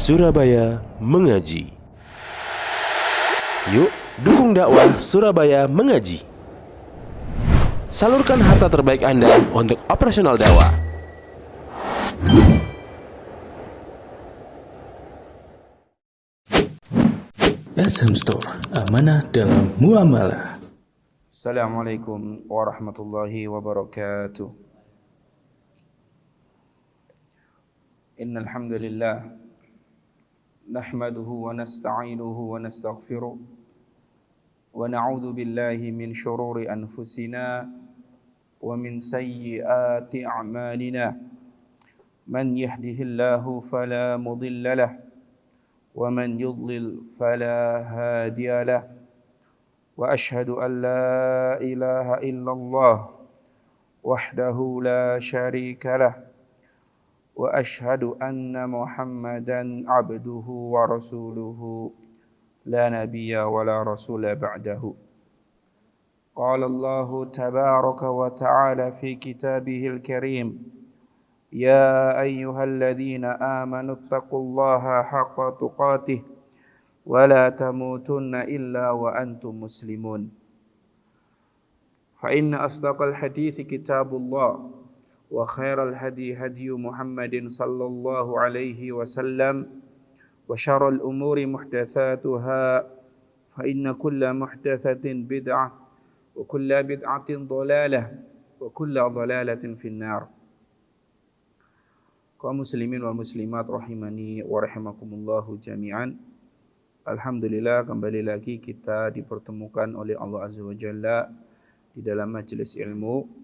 Surabaya Mengaji. Yuk, dukung dakwah Surabaya Mengaji. Salurkan harta terbaik Anda untuk operasional dakwah. SM Store, amanah dalam muamalah. Assalamualaikum warahmatullahi wabarakatuh. Innal hamdalillah nahmaduhu wa nasta'inuhu wa nastaghfiruh wa na'udzu billahi min shururi anfusina wa min sayyiati a'malina. Man yahdihillahu fala mudilla lahu wa man yudlil fala hadiya lahu. Wa ashhadu an la ilaha illallah wahdahu la syarika lah wa ashhadu anna Muhammadan abduhu wa rasuluhu la nabiyya wa la rasula ba'dahu. Qala Allah tabaraka wa ta'ala fi kitabihil karim, ya ayyuhalladzina amanu taqullaha haqqa tuqatih wa la tamutunna illa wa antum muslimun. Fa inna asdaqal hadithi kitabullah wa khairal hadi hadiyu Muhammadin sallallahu alaihi wasallam wa syarrul umuri muhdatsatuha fa inna kulla muhdatsatin bid'ah wa kulla bid'atin dhalalah wa kulla dhalalatin finnar. Kaum muslimin wa muslimat rahimani wa rahimakumullahu jami'an. Alhamdulillah, kembali lagi kita dipertemukan oleh Allah Azza wa Jalla di dalam majelis ilmu,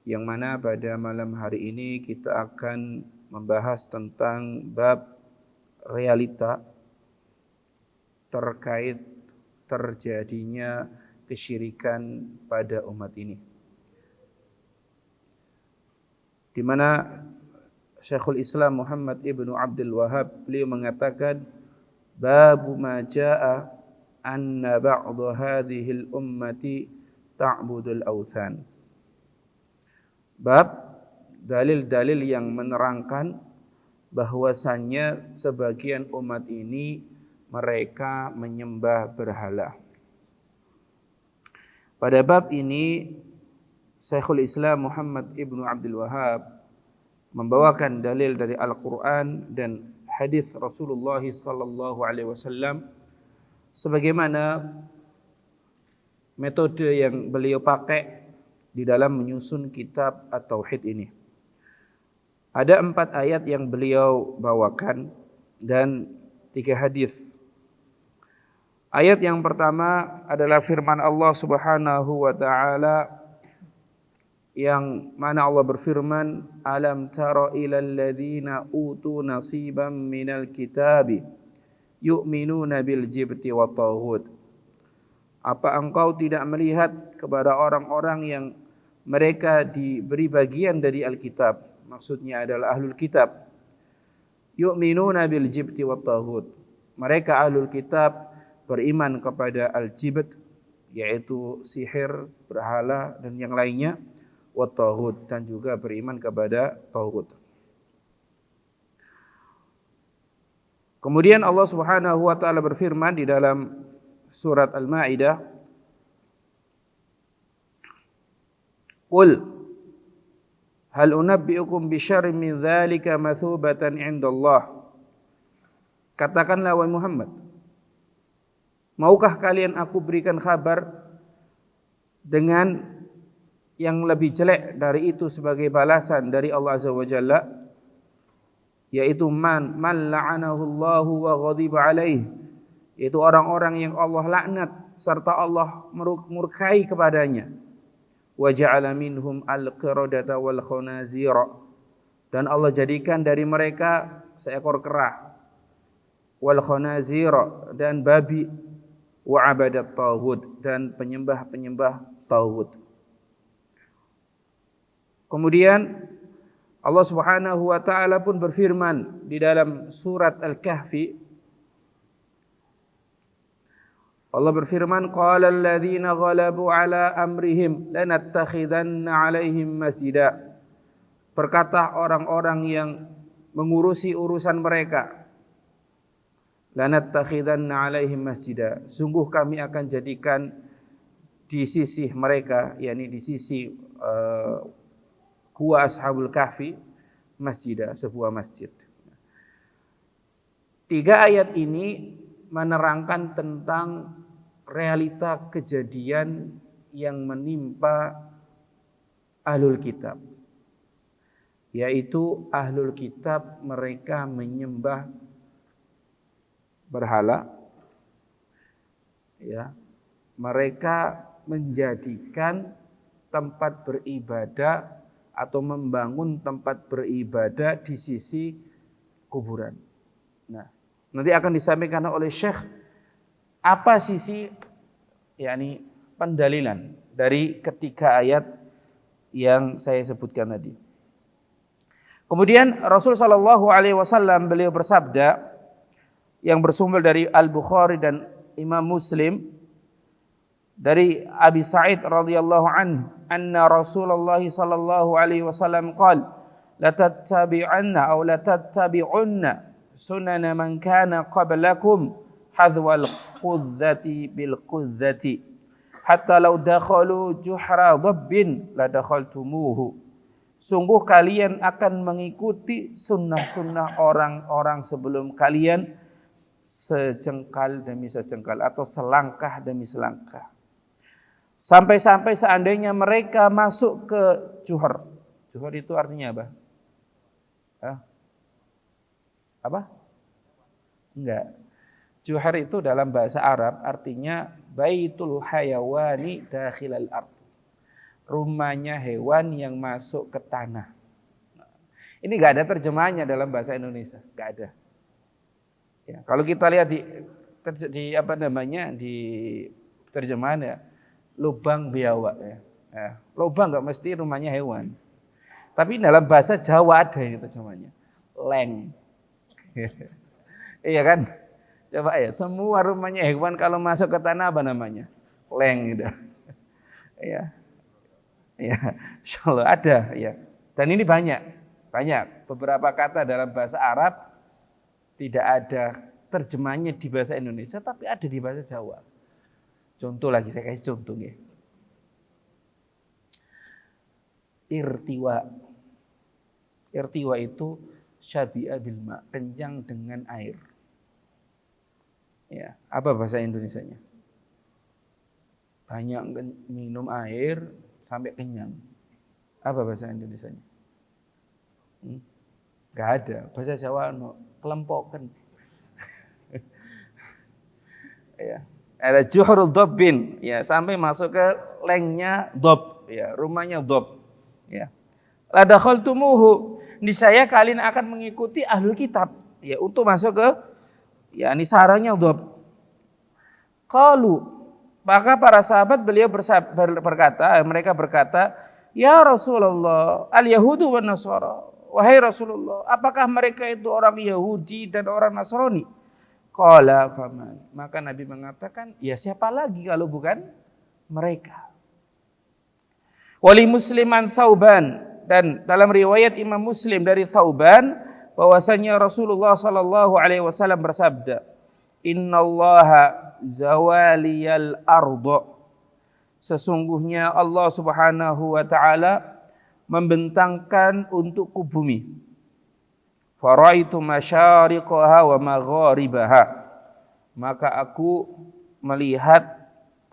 yang mana pada malam hari ini kita akan membahas tentang bab realita terkait terjadinya kesyirikan pada umat ini, di mana Syekhul Islam Muhammad ibnu Abdul Wahhab beliau mengatakan, babu ma jaa anna ba'd hadhihi al-ummati ta'budul awthan. Bab dalil-dalil yang menerangkan bahwasannya sebagian umat ini mereka menyembah berhala. Pada bab ini Syekhul Islam Muhammad ibnu Abdul Wahhab membawakan dalil dari Al-Quran dan hadis Rasulullah sallallahu alaihi wasallam sebagaimana metode yang beliau pakai di dalam menyusun kitab At-Tauhid ini. Ada 4 ayat yang beliau bawakan dan 3 hadis. Ayat yang pertama adalah firman Allah Subhanahu wa taala, yang mana Allah berfirman, alam tara ilal ladzina utu nasiban minal kitabi yu'minuna bil jibti wat taghut. Apa engkau tidak melihat kepada orang-orang yang mereka diberi bagian dari Alkitab, maksudnya adalah ahlul kitab, yu'minuna bil jibti wat taghut. Mereka ahlul kitab beriman kepada al-jibt, yaitu sihir, berhala dan yang lainnya, wat taghut, dan juga beriman kepada taghut. Kemudian Allah Subhanahu wa taala berfirman di dalam surat Al-Maidah, qul hal unabbiukum bi syarrin min dzalika mathubatan 'indallah. Katakanlah wahai Muhammad, maukah kalian aku berikan kabar dengan yang lebih jelek dari itu sebagai balasan dari Allah Azza wa Jalla, yaitu man la'anahu Allahu wa ghadiba alaihi, yaitu orang-orang yang Allah laknat serta Allah murkai kepadanya. Wa ja'ala minhum al-qiradata wal khanazira, dan Allah jadikan dari mereka seekor kera, wal khanazira, dan babi, wa abadat taghut, dan penyembah-penyembah taghut. Kemudian Allah Subhanahu wa taala pun berfirman di dalam surat Al-Kahfi, Allah berfirman, qala alladzina ghalabu ala amrihim lanattakhidanna 'alaihim masjida. Berkata orang-orang yang mengurusi urusan mereka, lanattakhidanna 'alaihim masjida. Sungguh kami akan jadikan di sisi mereka, yakni di sisi gua Ashabul Kahfi, masjidah, sebuah masjid. 3 ayat ini menerangkan tentang realita kejadian yang menimpa ahlul kitab, yaitu ahlul kitab mereka menyembah berhala, ya, mereka menjadikan tempat beribadah atau membangun tempat beribadah di sisi kuburan. Nah, nanti akan disampaikan oleh Syekh apa sisi, yakni pendalilan dari ketiga ayat yang saya sebutkan tadi. Kemudian Rasul sallallahu alaihi wasallam beliau bersabda yang bersumber dari Al-Bukhari dan Imam Muslim dari Abi Sa'id radhiyallahu anhu, anna Rasulullah sallallahu alaihi wasallam qala la tattabi'unna aw la tattabi'unna sunana man kana qablakum hadwal qudzati bil qudzati hatta law dakhalu juhra dhabbin la dakhaltumuhu. Sungguh kalian akan mengikuti sunnah-sunnah orang-orang sebelum kalian sejengkal demi sejengkal atau selangkah demi selangkah. Sampai-sampai seandainya mereka masuk ke juhur. Juhur itu artinya apa? Apa? Enggak. Juhur itu dalam bahasa Arab artinya baitul hayawani dakhilal ard. Rumahnya hewan yang masuk ke tanah. Ini enggak ada terjemahannya dalam bahasa Indonesia, enggak ada. Ya, kalau kita lihat di apa namanya di terjemahan ya, lubang biawak ya. Nah, lubang enggak mesti rumahnya hewan. Tapi dalam bahasa Jawa ada yang terjemahannya. Leng. Iya kan? Coba ya, semua rumahnya hewan kalau masuk ke tanah apa namanya? Leng gitu. Iya. Ya, insyaallah ada ya. Dan ini banyak beberapa kata dalam bahasa Arab tidak ada terjemahannya di bahasa Indonesia tapi ada di bahasa Jawa. Contoh lagi, saya kasih contoh ya. Irtiwa. Irtiwa itu syabi'a bil ma, kenyang dengan air. Ya, apa bahasa Indonesianya? Banyak minum air sampai kenyang. Apa bahasa Indonesianya? Enggak ada. Bahasa Jawa kelempokan. Ya. Ada juhrul dhabbin, ya, sampai masuk ke lengnya dhab, ya, rumahnya dhab, ya. La dakhaltumuhu, niscaya kalian akan mengikuti ahlul kitab, ya, untuk masuk ke, ya, ini sarangnya dhab. Qalu, maka para sahabat beliau berkata, mereka berkata, ya Rasulullah, al-Yahudu wan Nasara, wahai Rasulullah, apakah mereka itu orang Yahudi dan orang Nasrani? Qala faman, maka Nabi mengatakan, ya siapa lagi kalau bukan mereka. Wali Musliman Thauban, dan dalam riwayat Imam Muslim dari Thauban bahwasanya Rasulullah sallallahu alaihi wasallam bersabda, innallaha zawaliyal arda, sesungguhnya Allah Subhanahu wa taala membentangkan untukku bumi. Faraitu masyariqaha wa magharibaha, maka aku melihat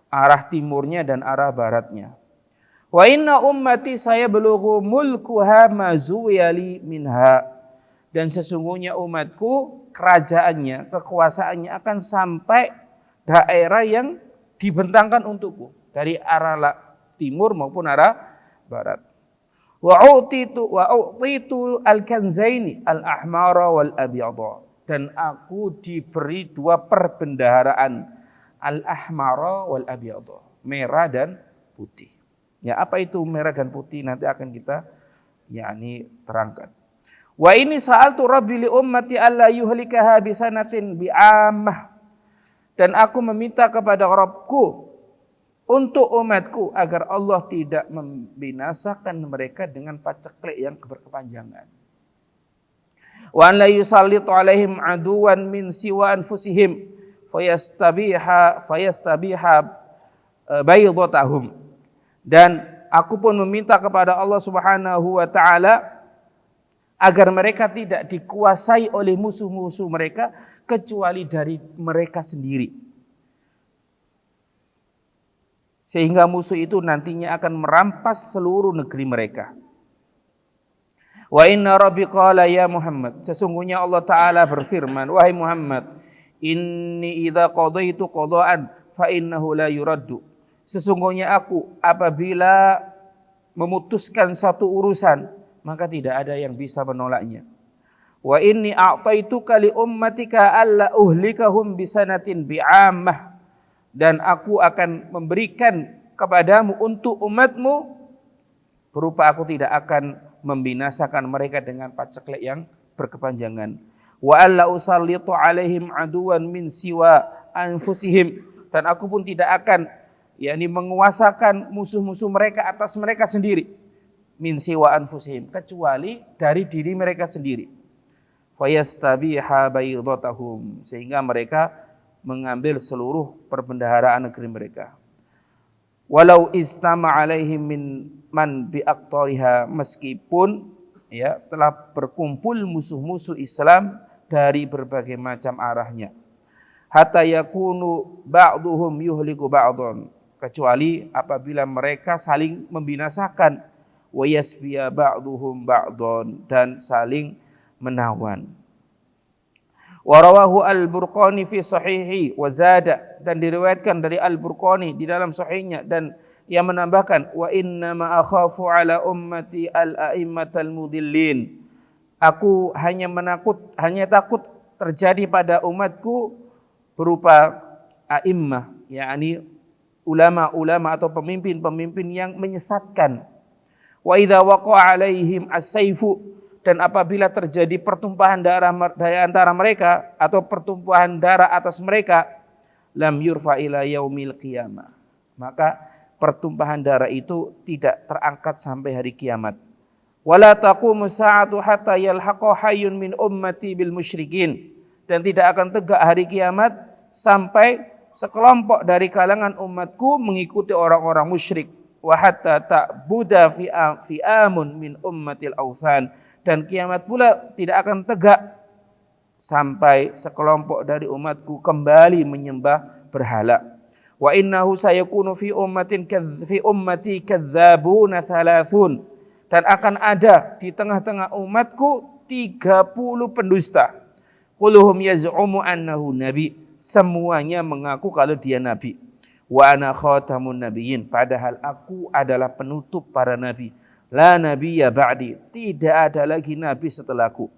arah timurnya dan arah baratnya. Wa inna ummati sayablugu mulkuha ma zuwiyali minha, dan sesungguhnya umatku kerajaannya, kekuasaannya akan sampai daerah yang dibentangkan untukku dari arah timur maupun arah barat. Wa u'titu al-kanzaini al-ahmara wal abyadha, dan aku diberi 2 perbendaharaan, al-ahmara wal abyadha, merah dan putih. Ya, apa itu merah dan putih nanti akan kita terangkan. Wa ini sa'altu rabbi li ummati alla yuhlikaha bisanatin bi'ammah, dan aku meminta kepada Rabbku untuk umatku agar Allah tidak membinasakan mereka dengan paceklik yang berkepanjangan. Wa an la yusallitu alaihim aduwan min siwa anfusihim fayastabiha baydatahum. Dan aku pun meminta kepada Allah Subhanahu wa taala agar mereka tidak dikuasai oleh musuh-musuh mereka kecuali dari mereka sendiri. Sehingga musuh itu nantinya akan merampas seluruh negeri mereka. Wa inna rabbi qala ya Muhammad, sesungguhnya Allah Ta'ala berfirman, wahai Muhammad, inni idza qadaitu qadaan fa innahu la yuraddu. Sesungguhnya aku apabila memutuskan satu urusan, maka tidak ada yang bisa menolaknya. Wa inni a'taituka li ummatika alla uhlikahum bisanatin bi'ammah. Dan aku akan memberikan kepadamu untuk umatmu berupa aku tidak akan membinasakan mereka dengan paceklik yang berkepanjangan. Wa alla usallitu alaihim aduwan min siwa anfusihim. Dan aku pun tidak akan menguasakan musuh-musuh mereka atas mereka sendiri. Min siwa anfusihim, kecuali dari diri mereka sendiri. Fayastabiha baydatahum, sehingga mereka mengambil seluruh perbendaharaan negeri mereka. Walau istama alaihim min man biaqtariha, meskipun telah berkumpul musuh-musuh Islam dari berbagai macam arahnya. Hatta yakunu ba'duhum yuhliku ba'dun, kecuali apabila mereka saling membinasakan, wa yasbiya ba'duhum ba'dun, dan saling menawan. Warawahu al-Burqani fi sahihi wa zada, dan diriwayatkan dari al-Burqani di dalam sahihnya, dan ia menambahkan, wa inna ma akhafu ala ummati al-a'immatal mudillin. Aku hanya takut terjadi pada umatku berupa a'immah, yakni ulama-ulama atau pemimpin-pemimpin yang menyesatkan. Wa idza waqa'a alaihim as-saifu, dan apabila terjadi pertumpahan darah di antara mereka atau pertumpahan darah atas mereka, lam yurfa ila yaumil qiyamah, maka pertumpahan darah itu tidak terangkat sampai hari kiamat. Wala taqumu sa'atu hatta yalhaqa hayyun min ummati bil musyrikin, dan tidak akan tegak hari kiamat sampai sekelompok dari kalangan umatku mengikuti orang-orang musyrik. Wa hatta ta'buda fi amun min ummatil awthan, dan kiamat pula tidak akan tegak sampai sekelompok dari umatku kembali menyembah berhala. Wa innahu sayakunu fi ummati kadzabuna thalathun, dan akan ada di tengah-tengah umatku 30 pendusta. Kulluhum yaz'umu annahu nabi, semuanya mengaku kalau dia nabi. Wa ana khatamun nabiyyin, padahal aku adalah penutup para nabi. La nabiyya ba'di, tidak ada lagi nabi setelahku.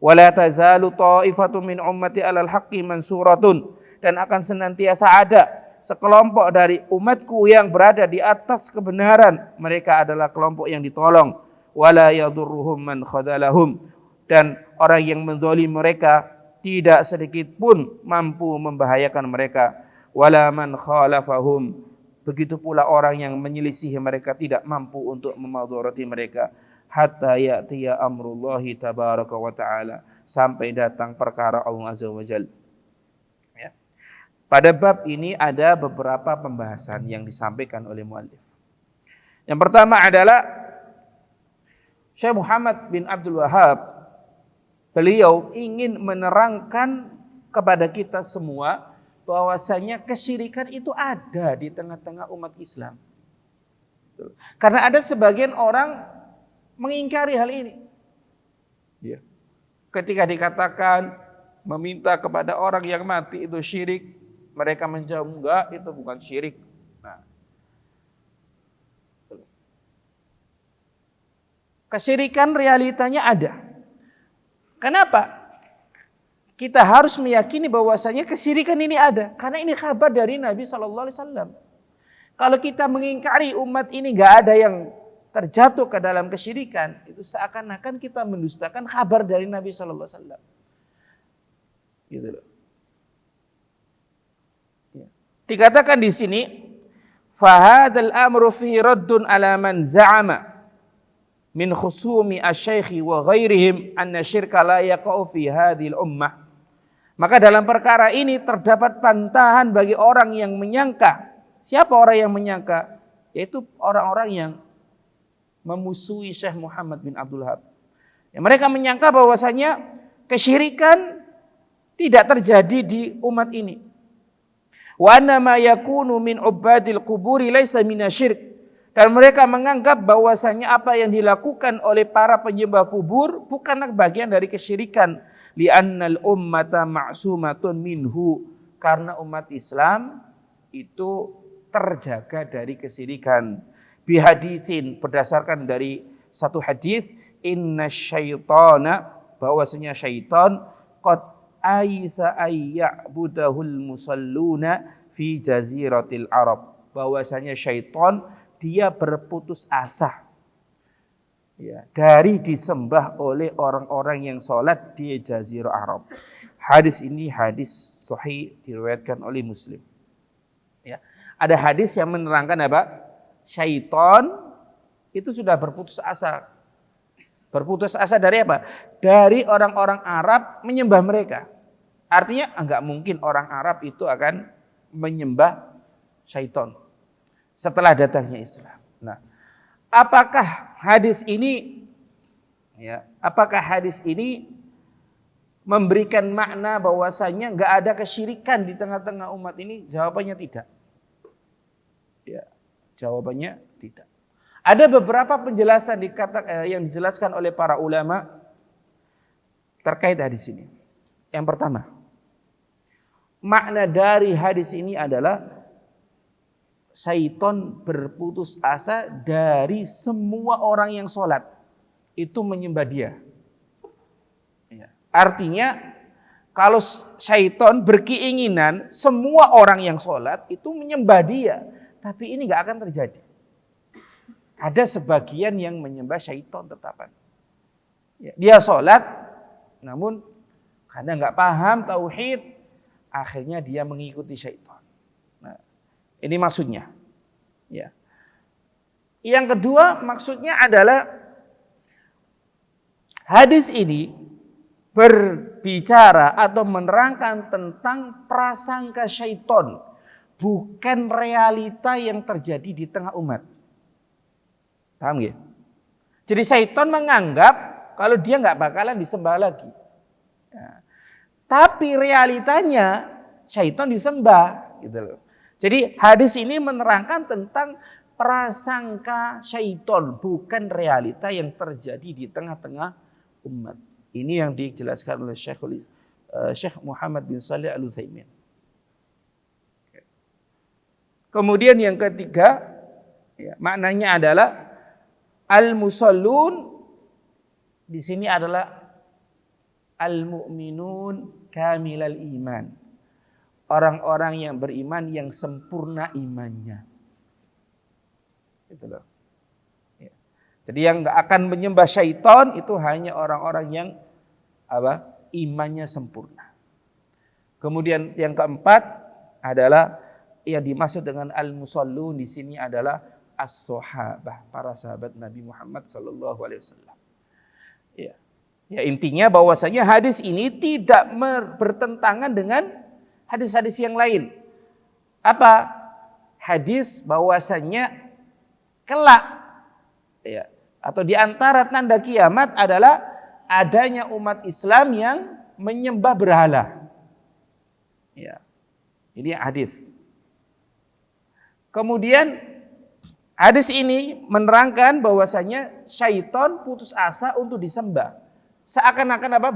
Wala tazalu ta'ifatu min ummati 'alal haqqi mansuratun, dan akan senantiasa ada sekelompok dari umatku yang berada di atas kebenaran. Mereka adalah kelompok yang ditolong. Wala yadurruhum man khadalahum, dan orang yang menzalim mereka tidak sedikit pun mampu membahayakan mereka. Wala man khalafahum, begitu pula orang yang menyelisihi mereka tidak mampu untuk memadharati mereka. Hatta ya'tiya amrullahi tabaraka wa ta'ala, sampai datang perkara Allah Azza wa Jalla. Ya. Pada bab ini ada beberapa pembahasan yang disampaikan oleh muallif. Yang pertama adalah Syekh Muhammad bin Abdul Wahhab, beliau ingin menerangkan kepada kita semua bahwasanya kesyirikan itu ada di tengah-tengah umat Islam. Karena ada sebagian orang mengingkari hal ini. Ketika dikatakan meminta kepada orang yang mati itu syirik, mereka menjawab enggak, itu bukan syirik. Nah, kesyirikan realitanya ada. Kenapa? Kita harus meyakini bahwasanya kesyirikan ini ada, karena ini kabar dari Nabi SAW. Kalau kita mengingkari umat ini nggak ada yang terjatuh ke dalam kesyirikan, itu seakan-akan kita mendustakan kabar dari Nabi SAW. Gitu loh. Ya. Dikatakan di sini, fahadal amru fi raddun ala man za'ama min khusumi asy-syaikhi wa ghairihim anna syirka la yaqa'u fi hadhil ummah. Maka dalam perkara ini terdapat bantahan bagi orang yang menyangka. Siapa orang yang menyangka? Yaitu orang-orang yang memusuhi Syekh Muhammad bin Abdul Wahab. Ya, mereka menyangka bahwasanya kesyirikan tidak terjadi di umat ini. Wa anna ma yakunu min ubadil quburi laisa minasyirk. Dan mereka menganggap bahwasanya apa yang dilakukan oleh para penyembah kubur bukanlah bagian dari kesyirikan. Li'annal ummata ma'sumatun minhu. Karena umat Islam itu terjaga dari kesyirikan. Bihaditsin, berdasarkan dari satu hadis, inna syaitana, bahwasanya syaitan qad aisa ayya'budahul musalluna fi jaziratil Arab. Bahwasanya syaitan dia berputus asa ya, dari disembah oleh orang-orang yang sholat di Jazirah Arab. Hadis ini hadis sahih diriwayatkan oleh Muslim. Ya. Ada hadis yang menerangkan apa? Syaitan itu sudah berputus asa. Berputus asa dari apa? Dari orang-orang Arab menyembah mereka. Artinya enggak mungkin orang Arab itu akan menyembah syaitan setelah datangnya Islam. Nah, apakah hadis ini memberikan makna bahwasanya enggak ada kesyirikan di tengah-tengah umat ini? Jawabannya tidak. Ya, jawabannya tidak. Ada beberapa penjelasan yang dijelaskan oleh para ulama terkait hadis ini. Yang pertama, makna dari hadis ini adalah syaitan berputus asa dari semua orang yang sholat itu menyembah dia. Ya. Artinya kalau syaitan berkeinginan semua orang yang sholat itu menyembah dia, tapi ini nggak akan terjadi. Ada sebagian yang menyembah syaitan tetapan. Ya, dia sholat, namun karena nggak paham tauhid, akhirnya dia mengikuti syaitan. Nah, ini maksudnya. Ya. Yang kedua maksudnya adalah hadis ini berbicara atau menerangkan tentang prasangka syaitan, bukan realita yang terjadi di tengah umat. Paham ya? Jadi syaitan menganggap kalau dia nggak bakalan disembah lagi. Ya. Tapi realitanya syaitan disembah, gitu loh. Jadi hadis ini menerangkan tentang prasangka syaitan, bukan realita yang terjadi di tengah-tengah umat. Ini yang dijelaskan oleh Syekh Muhammad bin Shalih Al-Utsaimin. Kemudian yang ketiga, ya, maknanya adalah al-musallun di sini adalah al-mu'minun kamilal iman. Orang-orang yang beriman yang sempurna imannya. Itu loh. Ya. Jadi yang nggak akan menyembah syaitan itu hanya orang-orang yang imannya sempurna. Kemudian yang keempat adalah yang dimaksud dengan al-musallun di sini adalah as-sahabah, para sahabat Nabi Muhammad SAW. Ya. Ya, intinya bahwasanya hadis ini tidak bertentangan dengan hadis-hadis yang lain. Apa? Hadis bahwasanya kelak ya, atau di antara tanda kiamat adalah adanya umat Islam yang menyembah berhala. Ya. Ini hadis. Kemudian hadis ini menerangkan bahwasanya syaitan putus asa untuk disembah. Seakan-akan apa?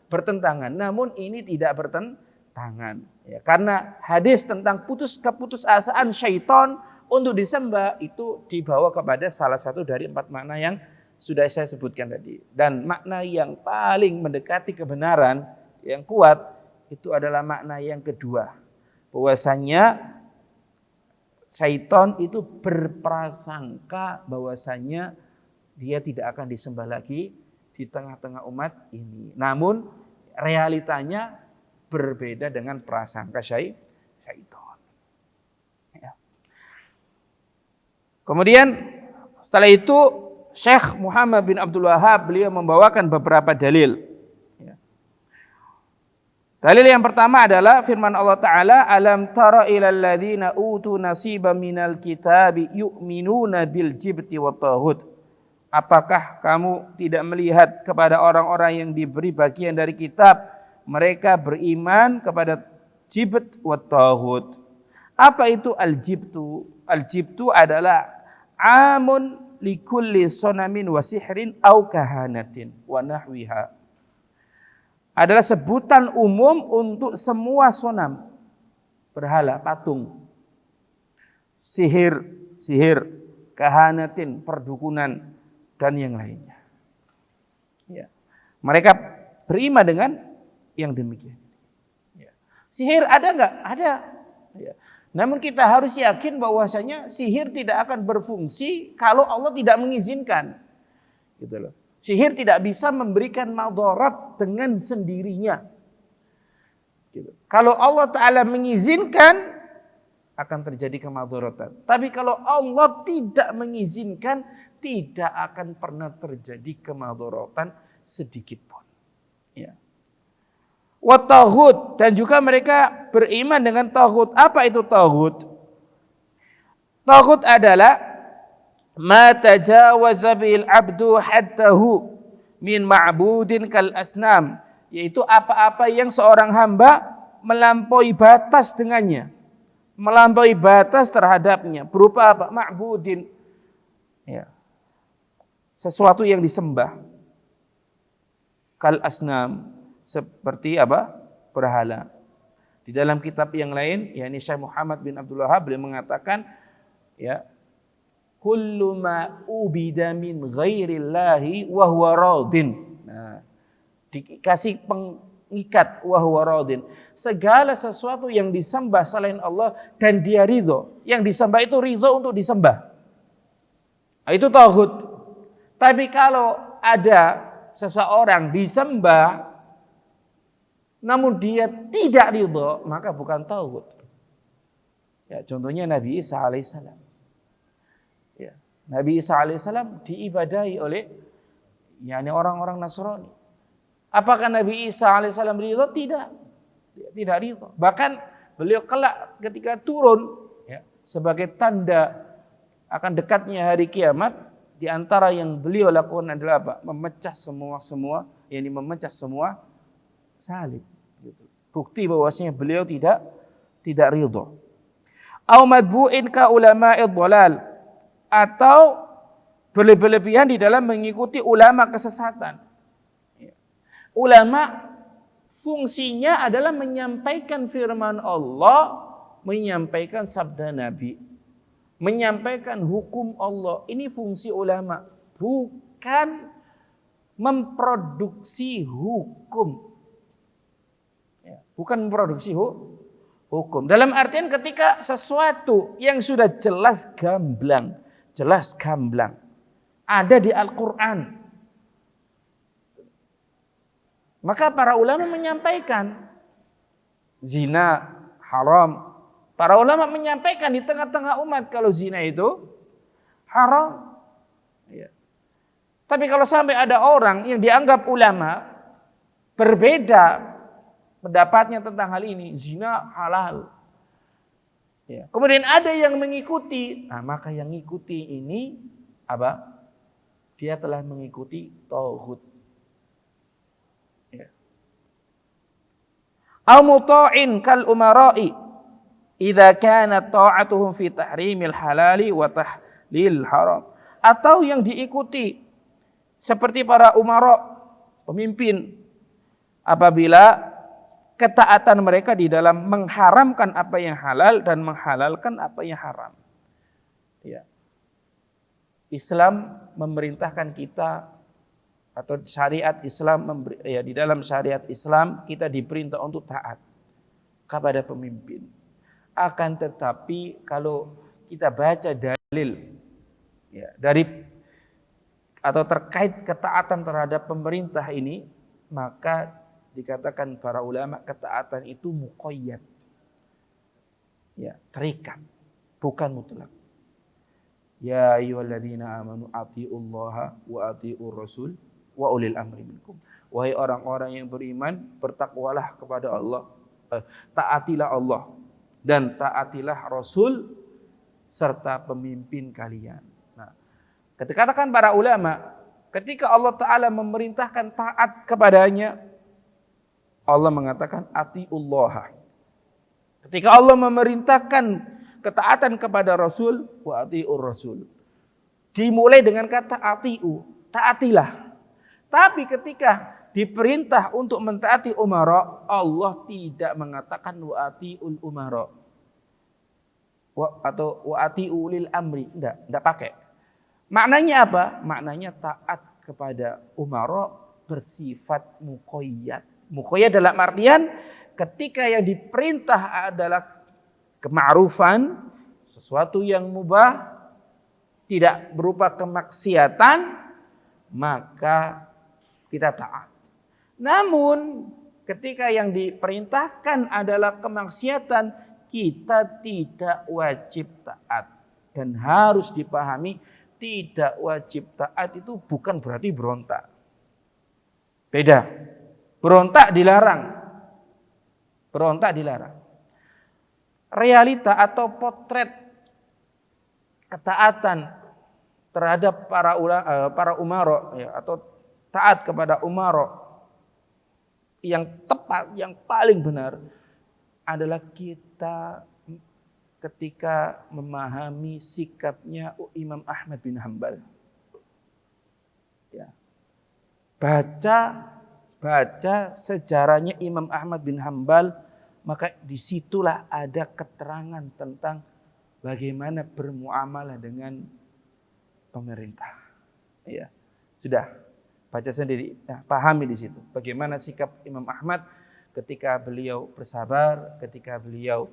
Bertentangan. Namun ini tidak bertentangan. Ya, karena hadis tentang keputusasaan syaitan untuk disembah itu dibawa kepada salah satu dari 4 makna yang sudah saya sebutkan tadi. Dan makna yang paling mendekati kebenaran yang kuat itu adalah makna yang kedua. Bahwasanya syaitan itu berprasangka bahwasanya dia tidak akan disembah lagi di tengah-tengah umat ini. Namun realitanya berbeda dengan prasangka syaitan. Ya. Kemudian setelah itu Syekh Muhammad bin Abdul Wahhab beliau membawakan beberapa dalil. Dalil yang pertama adalah firman Allah Ta'ala, alam tara ilal ladzina utu nasiban minal kitabi yu'minuna bil jibti wa taghut. Apakah kamu tidak melihat kepada orang-orang yang diberi bagian dari kitab, mereka beriman kepada jibt wa taghut. Apa itu al-jibtu? Al-jibtu adalah amun likulli sonamin wa sihrin au kahanatin wa nahwiha. Adalah sebutan umum untuk semua sonam, berhala, patung, sihir, kahanatin, perdukunan, dan yang lainnya. Ya. Mereka beriman dengan yang demikian. Ya. Sihir ada enggak? Ada. Ya. Namun kita harus yakin bahwasanya sihir tidak akan berfungsi kalau Allah tidak mengizinkan. Gitu loh. Sihir tidak bisa memberikan madarat dengan sendirinya. Gitu. Kalau Allah Ta'ala mengizinkan, akan terjadi kemadaratan. Tapi kalau Allah tidak mengizinkan, tidak akan pernah terjadi kemadaratan sedikit pun. Ya. Wa taghut, dan juga mereka beriman dengan taghut. Apa itu taghut? Taghut adalah ma tajawaza bil abdu haddahu min ma'budin kal asnam, yaitu apa-apa yang seorang hamba melampaui batas dengannya, melampaui batas terhadapnya, berupa apa? Ma'budin, ya, sesuatu yang disembah, kal asnam, seperti apa? Berhala. Di dalam kitab yang lain, yakni Syekh Muhammad bin Abdul Wahhab, beliau mengatakan, ya, kullu ma ubida min ghairillahi wa huwa radin. Nah, dikasih pengikat wa huwa radin. Segala sesuatu yang disembah selain Allah dan dia ridho. Yang disembah itu ridho untuk disembah. Nah, itu taghut. Tapi kalau ada seseorang disembah namun dia tidak ridho, maka bukan taghut. Ya, contohnya Nabi Isa alaihissalam. Ya. Nabi Isa alaihissalam diibadahi oleh orang-orang Nasrani. Apakah Nabi Isa alaihissalam ridho? Tidak. Tidak ridho. Bahkan beliau kelak ketika turun, ya, sebagai tanda akan dekatnya hari kiamat, di antara yang beliau lakukan adalah apa? Memecah semua salib. Gitu. Bukti bahwasanya beliau tidak ridho. Au madbu'in ka ulama'id dhalal, atau berlebihan di dalam mengikuti ulama kesesatan. Ulama fungsinya adalah menyampaikan firman Allah, menyampaikan sabda Nabi, menyampaikan hukum Allah. Ini fungsi ulama, bukan memproduksi hukum. Bukan memproduksi hukum. Dalam artian ketika sesuatu yang sudah jelas gamblang ada di Al-Quran, maka para ulama menyampaikan zina haram. Para ulama menyampaikan di tengah-tengah umat kalau zina itu haram. Ya. Tapi kalau sampai ada orang yang dianggap ulama berbeda pendapatnya tentang hal ini, zina halal, ya, kemudian ada yang mengikuti, nah maka yang ngikuti ini apa? Dia telah mengikuti taghut. Ya. Au muta'in kal umara'i idza kanat ta'atuhum fi tahrimil halali wa tahlil haram. Atau yang diikuti seperti para umara, pemimpin, apabila ketaatan mereka di dalam mengharamkan apa yang halal dan menghalalkan apa yang haram. Ya. Islam memerintahkan kita, atau syariat Islam di dalam syariat Islam kita diperintah untuk taat kepada pemimpin. Akan tetapi kalau kita baca dalil, ya, dari atau terkait ketaatan terhadap pemerintah ini, maka dikatakan para ulama ketaatan itu muqayyad, ya, terikat, bukan mutlak. Ya ayyuhalladzina amanu atti'ullaha wa atti'ur rasul wa ulil amri minkum. Wahai orang-orang yang beriman, bertakwalah kepada Allah, taatilah Allah dan taatilah Rasul serta pemimpin kalian. Nah, dikatakan para ulama, ketika Allah Ta'ala memerintahkan taat kepadanya, Allah mengatakan atiullah. Ketika Allah memerintahkan ketaatan kepada Rasul, wa atiur Rasul, dimulai dengan kata atiu, taatilah. Tapi ketika diperintah untuk mentaati umara, Allah tidak mengatakan wa atiul umara atau wa atiu ulil amri, enggak pakai. Maknanya apa? Maknanya taat kepada umara bersifat muqayyad. Muqayyad dalam artian ketika yang diperintah adalah kema'rufan, sesuatu yang mubah, tidak berupa kemaksiatan, maka kita taat. Namun ketika yang diperintahkan adalah kemaksiatan, kita tidak wajib taat. Dan harus dipahami, tidak wajib taat itu bukan berarti berontak. Beda. Berontak dilarang. Berontak dilarang. Realita atau potret ketaatan terhadap para umara, ya, atau taat kepada umara yang tepat, yang paling benar adalah kita ketika memahami sikapnya Imam Ahmad bin Hanbal. Ya. Baca sejarahnya Imam Ahmad bin Hanbal, maka disitulah ada keterangan tentang bagaimana bermuamalah dengan pemerintah. Ya, sudah baca sendiri, nah, pahami di situ bagaimana sikap Imam Ahmad ketika beliau bersabar, ketika beliau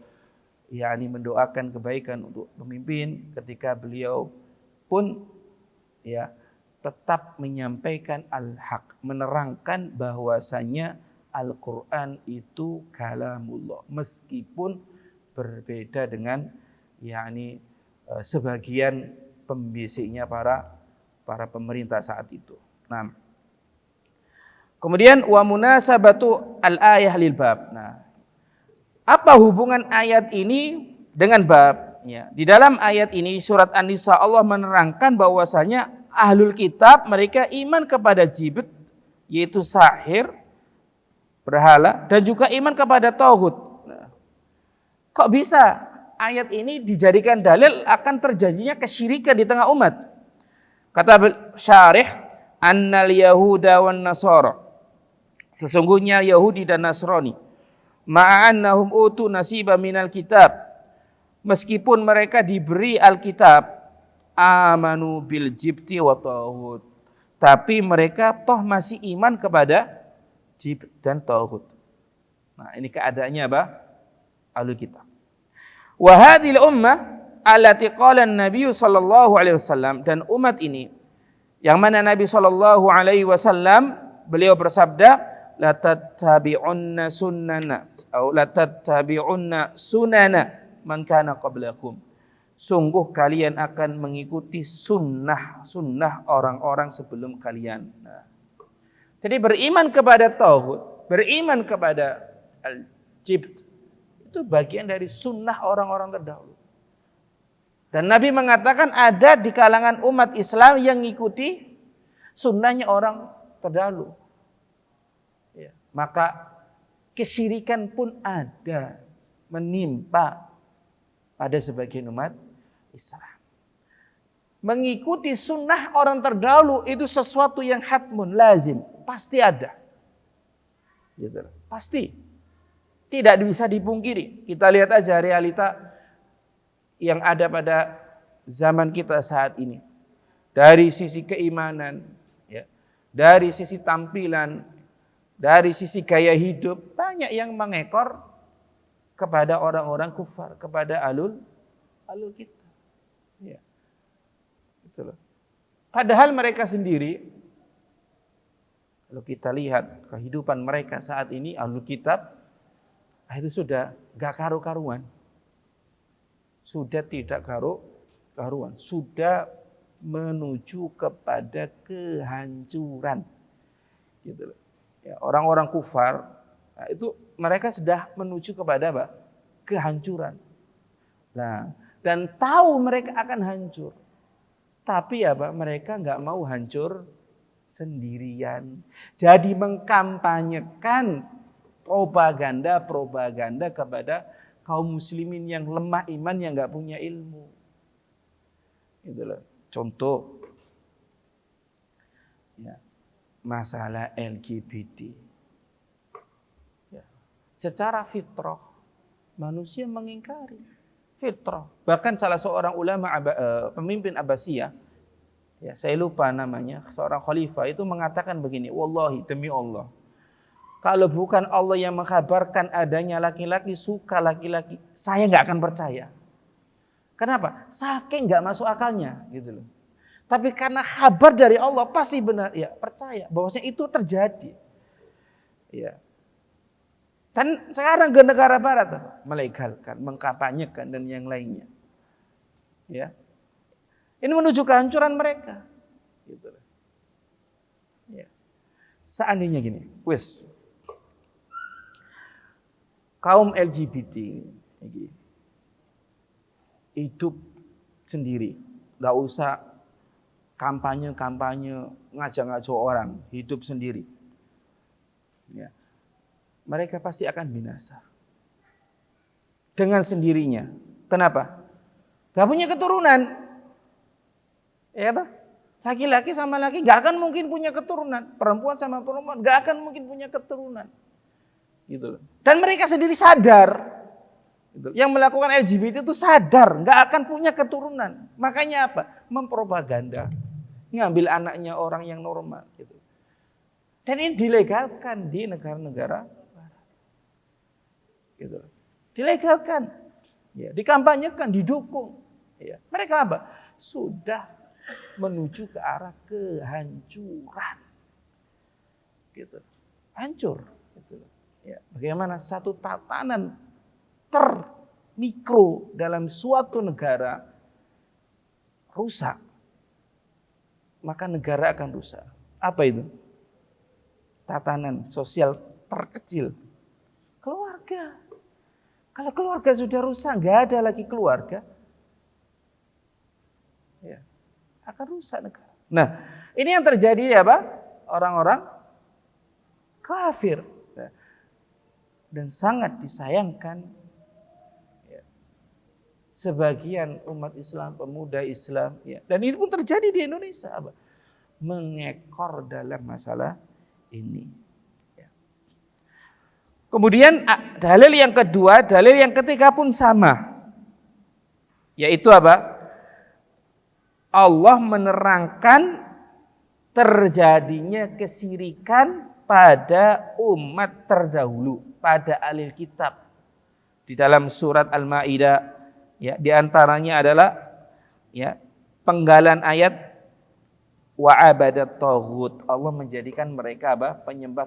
mendoakan kebaikan untuk pemimpin, ketika beliau pun tetap menyampaikan al-haq, menerangkan bahwasanya Al-Quran itu kalamullah, meskipun berbeda dengan sebagian pembisiknya para pemerintah saat itu. Nah, kemudian wa munasabatu al-ayah lil bab. Nah, apa hubungan ayat ini dengan bab? Ya, di dalam ayat ini surat An-Nisa Allah menerangkan bahwasanya ahlul kitab mereka iman kepada jibt, yaitu sahir, berhala, dan juga iman kepada tauhid. Nah, kok bisa ayat ini dijadikan dalil akan terjadinya kesyirikan di tengah umat? Kata syarih, annal yahuda wan nasara, sesungguhnya Yahudi dan Nasrani, ma'annahum utu nasiba minal kitab, meskipun mereka diberi Alkitab, amanu bil jibti wa tauhid, tapi mereka toh masih iman kepada jibt dan tauhid. Nah, ini keadaannya apa? Ahlul kitab. Wa hadhil ummah allati qala an-nabiy sallallahu alaihi wasallam, dan umat ini yang mana Nabi sallallahu alaihi wasallam beliau bersabda, la tattabi'unna sunnana atau la tattabi'unna sunana man kana qablakum, sungguh kalian akan mengikuti sunnah orang-orang sebelum kalian. Nah, jadi beriman kepada tauhid, beriman kepada al-jibt, itu bagian dari sunnah orang-orang terdahulu. Dan Nabi mengatakan ada di kalangan umat Islam yang mengikuti sunnahnya orang terdahulu. Ya, maka kesyirikan pun ada menimpa pada sebagian umat Islam. Mengikuti sunnah orang terdahulu itu sesuatu yang hatmun, lazim, pasti ada. Gitu. Pasti. Tidak bisa dipungkiri. Kita lihat aja realita yang ada pada zaman kita saat ini. Dari sisi keimanan, ya, dari sisi tampilan, dari sisi gaya hidup, banyak yang mengekor kepada orang-orang kufar, kepada alul kita. Ya. Gitu loh. Padahal mereka sendiri, kalau kita lihat kehidupan mereka saat ini, ahlul kitab, itu sudah gak karu-karuan. Sudah tidak karuan, sudah menuju kepada kehancuran. Gitu loh. Ya, orang-orang kufar itu mereka sudah menuju kepada apa? Kehancuran. Nah, dan tahu mereka akan hancur. Tapi apa? Mereka nggak mau hancur sendirian. Jadi mengkampanyekan propaganda kepada kaum muslimin yang lemah iman, yang nggak punya ilmu. Gitu loh. Contoh, ya, masalah LGBT. Ya. Secara fitrah manusia mengingkari. Fitrah. Bahkan salah seorang ulama pemimpin Abbasiyah, ya saya lupa namanya, seorang khalifah itu mengatakan begini, wallahi demi Allah, kalau bukan Allah yang mengkabarkan adanya laki-laki suka laki-laki, saya nggak akan percaya. Kenapa? Saking nggak masuk akalnya, gitu loh. Tapi karena kabar dari Allah pasti benar, ya percaya bahwasanya itu terjadi. Ya. Dan sekarang ke negara barat melegalkan, mengkampanyekan dan yang lainnya. Ya. Ini menuju kehancuran mereka. Gitu. Ya. Seandainya gini, kaum LGBT hidup sendiri, nggak usah kampanye ngajak-ngajak orang, hidup sendiri. Ya. Mereka pasti akan binasa dengan sendirinya. Kenapa? Gak punya keturunan. Ya tak? Laki-laki sama laki gak akan mungkin punya keturunan. Perempuan sama perempuan gak akan mungkin punya keturunan. Gitu. Dan mereka sendiri sadar. Gitu. Yang melakukan LGBT itu sadar gak akan punya keturunan. Makanya apa? Mempropaganda. Ngambil anaknya orang yang normal. Gitu. Dan ini dilegalkan di negara-negara. Gitu. Dilegalkan, ya, dikampanyekan, didukung. Ya. Mereka apa? Sudah menuju ke arah kehancuran. Gitu. Hancur. Gitu. Ya. Bagaimana satu tatanan termikro dalam suatu negara rusak, maka negara akan rusak. Apa itu? Tatanan sosial terkecil. Keluarga. Kalau keluarga sudah rusak, nggak ada lagi keluarga, ya, akan rusak negara. Nah, ini yang terjadi ya, Pak, orang-orang kafir, ya. Dan sangat disayangkan, ya, sebagian umat Islam, pemuda Islam, ya, dan itu pun terjadi di Indonesia, apa? Mengekor dalam masalah ini. Kemudian dalil yang kedua, dalil yang ketiga pun sama. Yaitu apa? Allah menerangkan terjadinya kesyirikan pada umat terdahulu, pada ahli kitab. Di dalam surat Al-Maidah, ya, di antaranya adalah, ya, penggalan ayat wa abadat taghut. Allah menjadikan mereka apa? Penyembah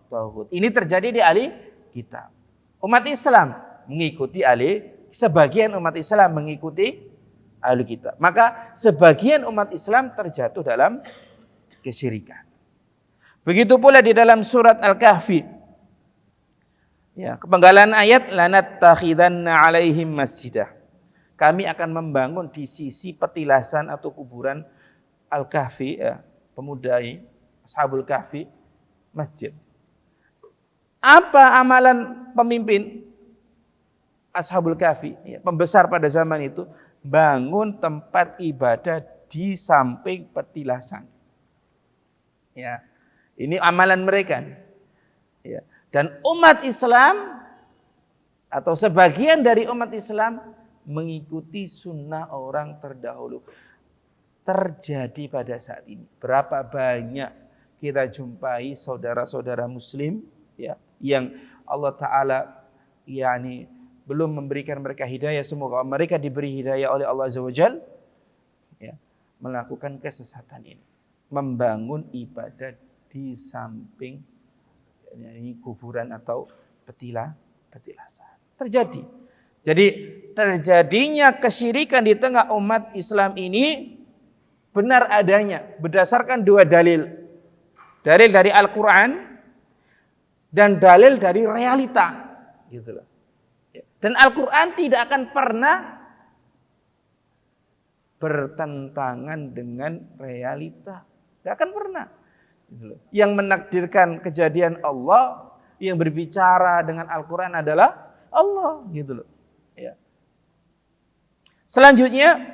taghut. Ini terjadi di ahli kitab. Umat Islam mengikuti sebagian umat Islam mengikuti ahli kitab. Maka sebagian umat Islam terjatuh dalam kesyirikan. Begitu pula di dalam surat Al-Kahfi. Ya, kepenggalan ayat lanattakhidanna alaihim masjidah. Kami akan membangun di sisi petilasan atau kuburan Al-Kahfi, ya, pemuda Ashabul Kahfi, masjid. Apa amalan pemimpin Ashabul Kahfi, ya, pembesar pada zaman itu? Bangun tempat ibadah di samping petilasan. Ya, ini amalan mereka. Ya. Dan umat Islam atau sebagian dari umat Islam mengikuti sunnah orang terdahulu. Terjadi pada saat ini. Berapa banyak kita jumpai saudara-saudara Muslim, ya, yang Allah Ta'ala yakni belum memberikan mereka hidayah, semoga mereka diberi hidayah oleh Allah Azza wa Jalla, ya, melakukan kesesatan ini, membangun ibadah di samping, ya, ini kuburan atau petilasan. Terjadi Jadi terjadinya kesyirikan di tengah umat Islam ini benar adanya berdasarkan dua dalil. Dalil dari Al-Quran dan dalil dari realita. Gitu loh. Dan Al-Quran tidak akan pernah bertentangan dengan realita. Tidak akan pernah. Gitu loh. Yang menakdirkan kejadian Allah, yang berbicara dengan Al-Quran adalah Allah. Gitu loh. Ya. Selanjutnya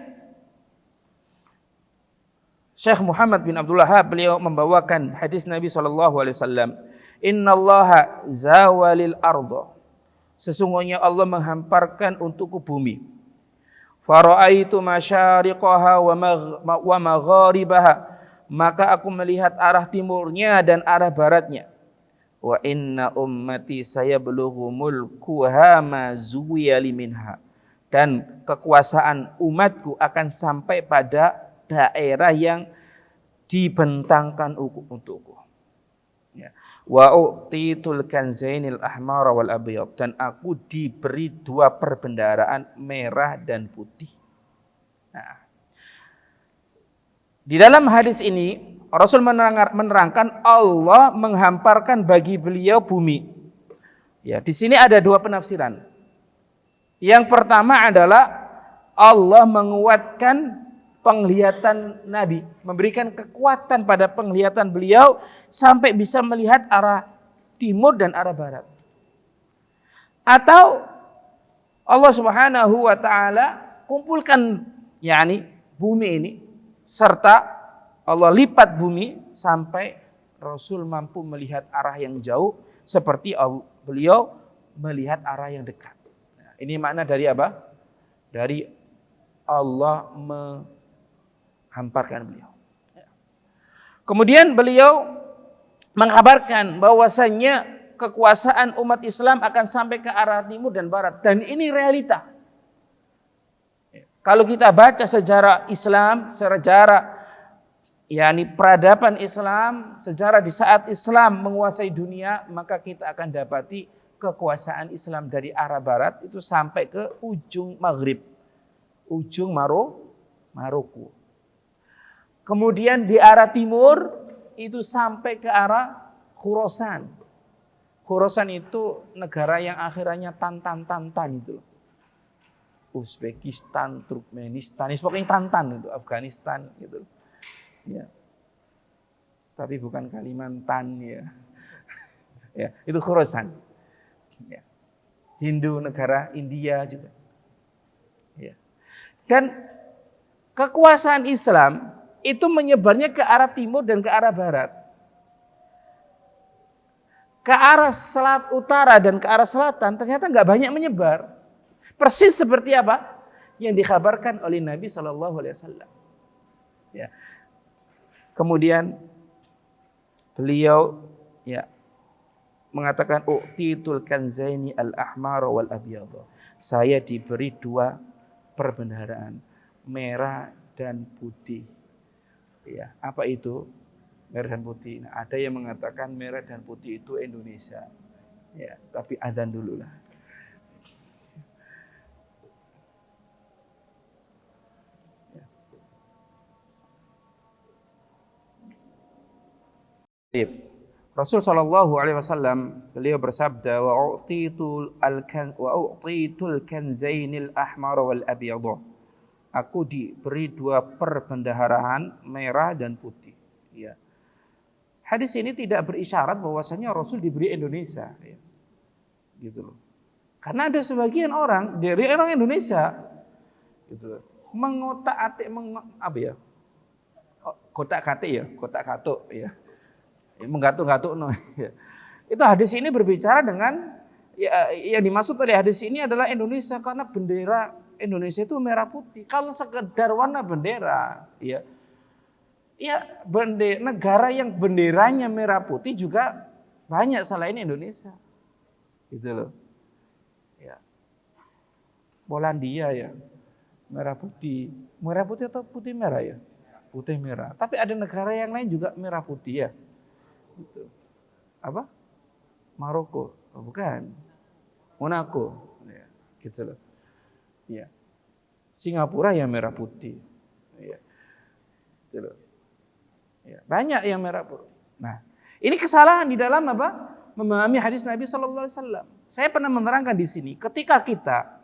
Syekh Muhammad bin Abdul Wahhab beliau membawakan hadis Nabi SAW. Innallaha zawalil arda. Sesungguhnya Allah menghamparkan untukku bumi. Fara'aitu masyariqaha wa magharibaha. Maka aku melihat arah timurnya dan arah baratnya. Wa inna ummati sayablughu mulkuha ma zuwiya liminha. Dan kekuasaan umatku akan sampai pada daerah yang dibentangkan untukku. Ya. Wa u'titul kanzainil ahmar wal abyad, dan aku diberi dua perbendaharaan merah dan putih. Nah, di dalam hadis ini Rasul menerangkan Allah menghamparkan bagi beliau bumi. Ya, di sini ada dua penafsiran. Yang pertama adalah Allah menguatkan penglihatan Nabi, memberikan kekuatan pada penglihatan beliau sampai bisa melihat arah timur dan arah barat. Atau Allah Subhanahu wa taala kumpulkan bumi ini serta Allah lipat bumi sampai Rasul mampu melihat arah yang jauh seperti beliau melihat arah yang dekat. Nah, ini makna dari apa? Dari Allah menghamparkan beliau. Kemudian beliau mengkabarkan bahwasannya kekuasaan umat Islam akan sampai ke arah timur dan barat, dan ini realita. Kalau kita baca sejarah Islam, sejarah peradaban Islam, sejarah di saat Islam menguasai dunia, maka kita akan dapati kekuasaan Islam dari arah barat itu sampai ke ujung Maghrib, ujung Maroko. Kemudian di arah timur itu sampai ke arah Khurasan. Khurasan itu negara yang akhirannya Tantan itu. Uzbekistan, Turkmenistan, pokoknya Tantan itu, Afghanistan gitu. Ya. Tapi bukan Kalimantan ya. Ya, itu Khurasan. Ya. Hindu negara India juga. Ya. Dan kekuasaan Islam itu menyebarnya ke arah timur dan ke arah barat. Ke arah utara dan ke arah selatan ternyata nggak banyak menyebar. Persis seperti apa yang dikhabarkan oleh Nabi SAW. Ya. Kemudian beliau mengatakan u'titul kanzaini al-ahmar wal abyad. Saya diberi dua perbendaharaan, merah dan putih. Ya, apa itu merah dan putih? Nah, ada yang mengatakan merah dan putih itu Indonesia. Ya, tapi adzan dulu lah. Ya. Rasul sallallahu alaihi wasallam beliau bersabda wa u'titul kanzainil ahmar wal abyad. Aku diberi dua perbendaharaan merah dan putih. Ya. Hadis ini tidak berisyarat bahwasanya Rasul diberi Indonesia. Ya. Gitu loh. Karena ada sebagian orang dari orang Indonesia, gitu, mengotak-atik kotak-katik ya, kotak-katuk ya, menggatuk-gatuk no. Ya. Itu hadis ini berbicara dengan yang dimaksud oleh hadis ini adalah Indonesia karena bendera Indonesia itu merah putih. Kalau sekedar warna bendera, negara yang benderanya merah putih juga banyak selain Indonesia, gitu loh. Ya. Polandia ya, merah putih atau putih merah ya, putih merah. Tapi ada negara yang lain juga merah putih ya, gitu. Apa? Maroko, bukan? Monaco, ya, gitu loh. Ya. Singapura yang merah putih. Ya. Gitu loh. Ya. Banyak yang merah putih. Nah, ini kesalahan di dalam apa? Memahami hadis Nabi Sallallahu Alaihi Wasallam. Saya pernah menerangkan di sini, ketika kita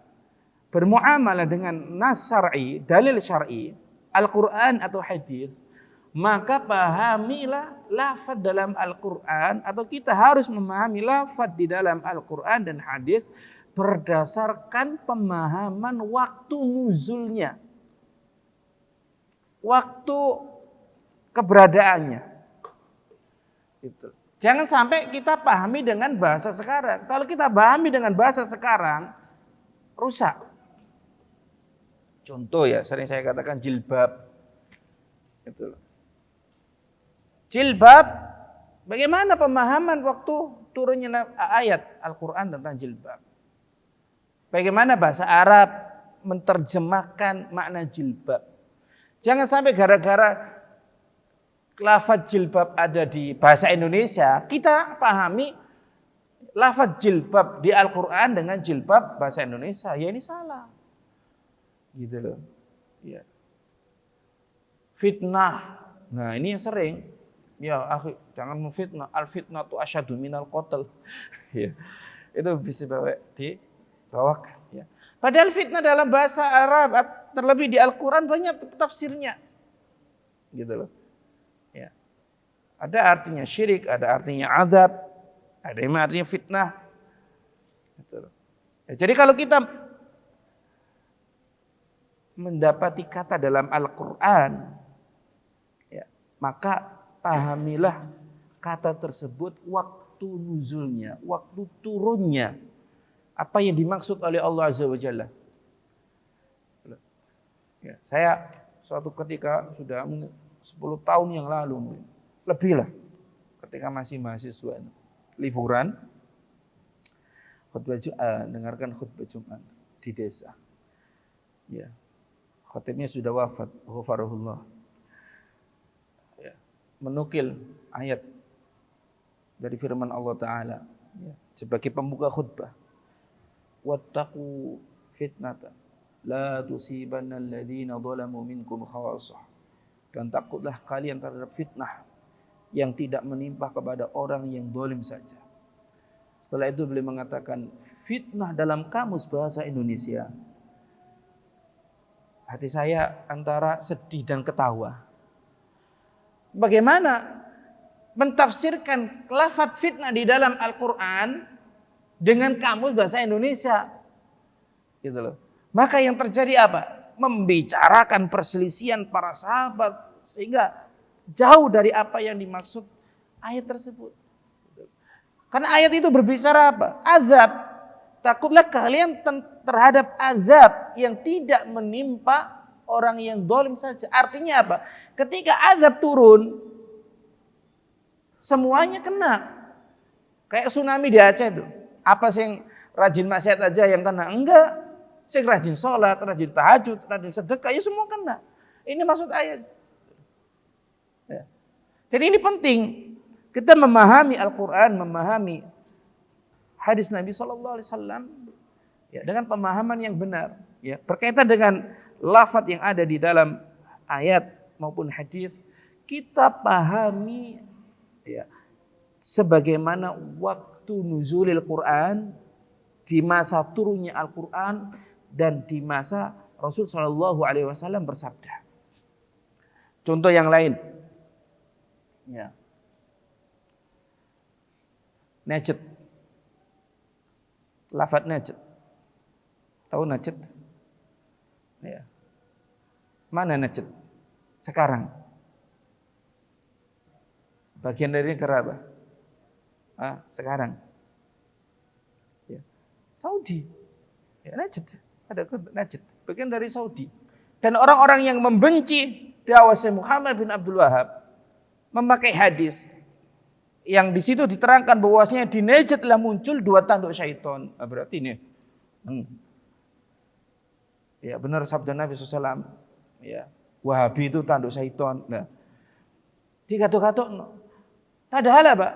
bermuamalah dengan nas syar'i, dalil syar'i, Al-Quran atau hadis, maka pahamilah lafaz dalam Al-Quran, atau kita harus memahami lafaz di dalam Al-Quran dan hadis berdasarkan pemahaman waktu nuzulnya, waktu keberadaannya. Gitu. Jangan sampai kita pahami dengan bahasa sekarang. Kalau kita pahami dengan bahasa sekarang, rusak. Contoh ya, sering saya katakan jilbab. Gitu. Jilbab, bagaimana pemahaman waktu turunnya ayat Al-Quran tentang jilbab? Bagaimana bahasa Arab menerjemahkan makna jilbab? Jangan sampai gara-gara lafaz jilbab ada di bahasa Indonesia, kita pahami lafaz jilbab di Al-Quran dengan jilbab bahasa Indonesia. Ya ini salah. Gitu loh. Ya. Fitnah. Nah ini yang sering. Ya akhi, jangan memfitnah. Al-fitnah tu asyadu minal qatl. Ya. Itu bisa dibawakan. Ya. Padahal fitnah dalam bahasa Arab, terlebih di Al-Quran banyak tafsirnya. Gitu loh. Ya. Ada artinya syirik, ada artinya azab, ada yang artinya fitnah. Gitu loh. Ya, jadi kalau kita mendapati kata dalam Al-Quran, ya, maka pahamilah kata tersebut waktu nuzulnya, waktu turunnya. Apa yang dimaksud oleh Allah Azza wa Jalla. Ya, saya suatu ketika sudah 10 tahun yang lalu, lebih lah, ketika masih mahasiswa, liburan, dengarkan khutbah Jumat di desa. Ya, khatibnya sudah wafat, ghafarahullah. Menukil ayat dari firman Allah Ta'ala sebagai pembuka khutbah. Wattaqu fitnata la tusibanna alladhina zalamu minkum khawassah. Dan takutlah kalian terhadap fitnah yang tidak menimpa kepada orang yang zalim saja. Setelah itu beliau mengatakan, fitnah dalam kamus bahasa Indonesia, hati saya antara sedih dan ketawa. Bagaimana mentafsirkan lafaz fitnah di dalam Al-Quran dengan kamus bahasa Indonesia? Gitu loh. Maka yang terjadi apa? Membicarakan perselisihan para sahabat sehingga jauh dari apa yang dimaksud ayat tersebut. Karena ayat itu berbicara apa? Azab. Takutlah kalian terhadap azab yang tidak menimpa orang yang zalim saja. Artinya apa? Ketika azab turun, semuanya kena. Kayak tsunami di Aceh itu. Apa sih yang rajin maksiat aja yang kena? Enggak. Sing rajin sholat, rajin tahajud, rajin sedekah, ya semua kena. Ini maksud ayat. Ya. Jadi ini penting. Kita memahami Al-Quran, memahami hadis Nabi SAW ya, dengan pemahaman yang benar. Ya, berkaitan dengan lafaz yang ada di dalam ayat maupun hadis, kita pahami ya, sebagaimana waktu nuzulil Quran, di masa turunnya Al-Quran, dan di masa Rasul SAW bersabda. Contoh yang lain, ya, najd, lafaz najd, tahu najd? Ya. Mana najd? Sekarang. Bagian dari negara apa? Sekarang. Ya. Saudi. Ya, najd. Ada najd. Bagian dari Saudi. Dan orang-orang yang membenci dakwah Muhammad bin Abdul Wahab memakai hadis yang di situ diterangkan bahwasanya di Najd telah muncul 2 tanduk syaitan. Berarti ini. Ya, benar sabda Nabi SAW. Ya, Wahabi itu tanduk syaitan. Nah, dikatuk-katuk. Padahal apa?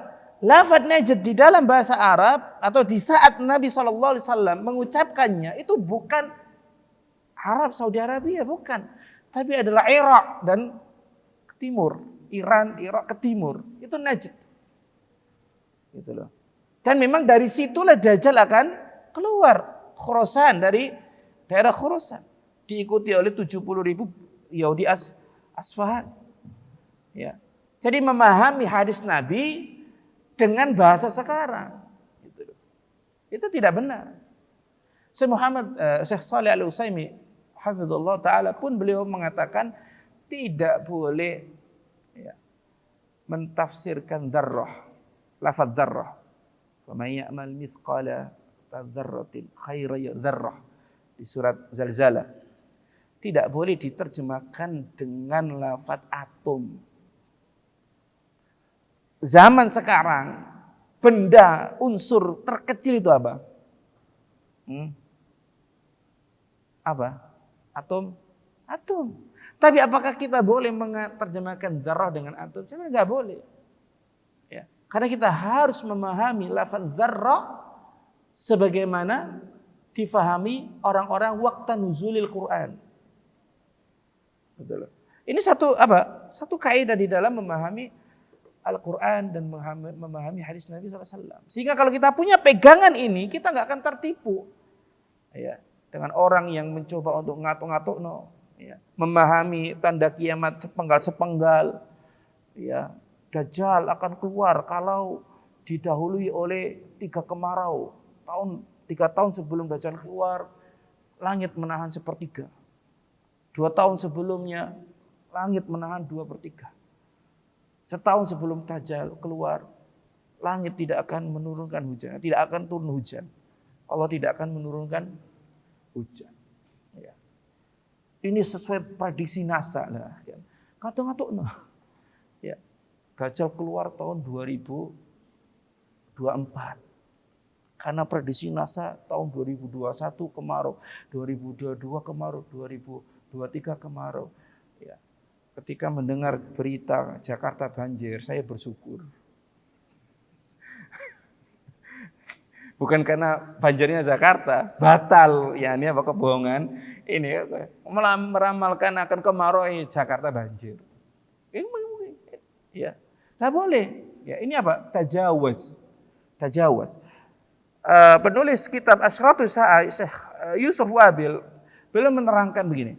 Lafaz najd di dalam bahasa Arab atau di saat Nabi SAW mengucapkannya itu bukan Arab, Saudi Arabia, bukan. Tapi adalah Irak dan ke timur. Iran, Irak ke timur. Itu Najd. Gitu loh. Dan memang dari situlah Dajjal akan keluar. Khurasan, dari daerah Khurasan. Diikuti oleh 70.000 Yahudi Asfahan. Ya. Jadi memahami hadis Nabi dengan bahasa sekarang. Gitu loh. Itu tidak benar. Syekh Shalih Al-Utsaimin hafizallahu taala pun beliau mengatakan tidak boleh mentafsirkan dzarrah, lafaz dzarrah. Wa may ya'mal mithqala dzarratin khairan dzarrah di surat Zalzalah. Tidak boleh diterjemahkan dengan lafaz atom. Zaman sekarang benda unsur terkecil itu apa? Apa? Atom. Tapi apakah kita boleh menerjemahkan dzarrah dengan atom? Sebenarnya nggak boleh. Ya. Karena kita harus memahami lafaz dzarrah sebagaimana difahami orang-orang waktu nuzulil Quran. Betul. Ini satu kaidah di dalam memahami Al-Quran dan memahami hadis Nabi SAW. Sehingga kalau kita punya pegangan ini, kita nggak akan tertipu. Ya. Dengan orang yang mencoba untuk ngatuk-ngatuk, ya, memahami tanda kiamat sepenggal-sepenggal, ya, Dajjal akan keluar kalau didahului oleh 3 kemarau. 3 tahun sebelum Dajjal keluar, langit menahan 1/3. 2 tahun sebelumnya, langit menahan 2/3. Setahun sebelum Dajjal keluar, langit tidak akan menurunkan hujan, tidak akan turun hujan. Allah tidak akan menurunkan hujan. Ya. Ini sesuai prediksi NASA lah. Ngatuk-ngatuk ya. Dajjal keluar tahun 2024. Karena prediksi NASA tahun 2021 kemarau, 2022 kemarau, 2023 kemarau. Ya. Ketika mendengar berita Jakarta banjir, saya bersyukur. Bukan karena banjirnya Jakarta, batal, ya ini apa kebohongan. Ini meramalkan akan kemarau Jakarta banjir. Ya, nggak boleh. Ya, ini apa? Tajawuz. Penulis kitab Asratus Sa'a, Syekh Yusuf Wabil, beliau menerangkan begini.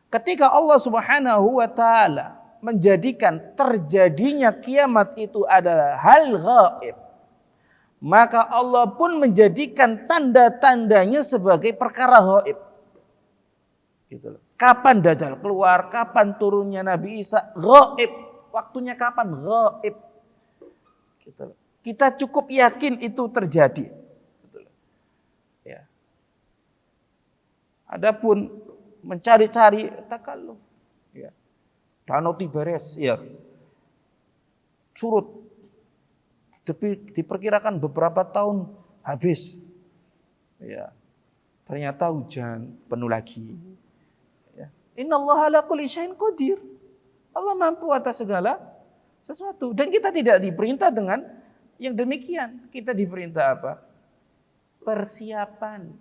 Ketika Allah Subhanahu wa taala menjadikan terjadinya kiamat itu adalah hal gaib, maka Allah pun menjadikan tanda-tandanya sebagai perkara gaib. Gitu loh. Kapan Dajjal keluar, kapan turunnya Nabi Isa, gaib. Waktunya kapan? Gaib. Gitu loh. Kita cukup yakin itu terjadi. Gitu loh. Ya. Adapun mencari-cari takalluf. Ya. Danau Tiberes, ya. Surut. Diperkirakan beberapa tahun habis. Ya. Ternyata hujan penuh lagi. Ya. Innallaha ala kulli syai'in qadir. Allah mampu atas segala sesuatu. Dan kita tidak diperintah dengan yang demikian. Kita diperintah apa? Persiapan.